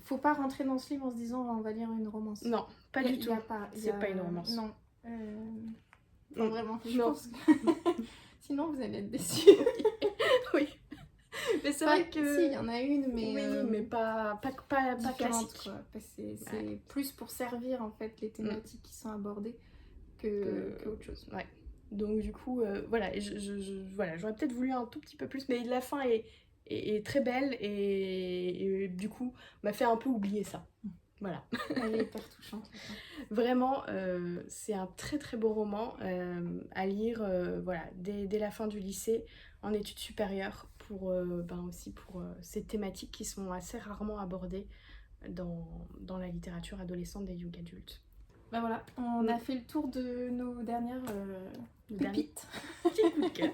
faut pas rentrer dans ce livre en se disant on va lire une romance. Non, pas du tout. C'est pas une romance. Non. Non, vraiment. Je Non. pense que... Sinon, vous allez être déçus. Oui. Mais c'est vrai que... Si, il y en a une, mais... Oui, mais pas classique. Quoi. C'est plus pour servir, en fait, les thématiques qui sont abordées que autre chose. Ouais. Donc, du coup, voilà, voilà, j'aurais peut-être voulu un tout petit peu plus, mais la fin est très belle et du coup, m'a fait un peu oublier ça. Voilà. Elle est hyper touchante. Vraiment, c'est un très très beau roman à lire voilà, dès la fin du lycée, en études supérieures, aussi pour ces thématiques qui sont assez rarement abordées dans la littérature adolescente des young adultes. Ben voilà, on a fait le tour de nos dernières pépites. Petit coup de cœur.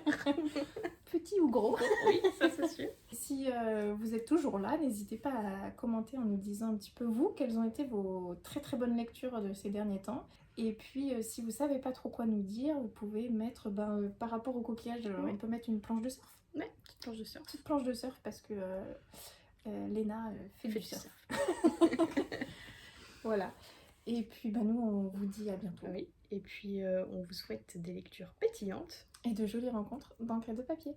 Petit ou gros. Oui, ça c'est sûr. Si vous êtes toujours là, n'hésitez pas à commenter en nous disant un petit peu vous, quelles ont été vos très très bonnes lectures de ces derniers temps. Et puis si vous savez pas trop quoi nous dire, vous pouvez mettre, par rapport au coquillage, on peut mettre une planche de surf. Ouais, petite planche de surf. Petite planche de surf parce que Léna fait du surf. Voilà. Et puis nous on vous dit à bientôt. Oui, et puis on vous souhaite des lectures pétillantes. Et de jolies rencontres d'encre et de papier.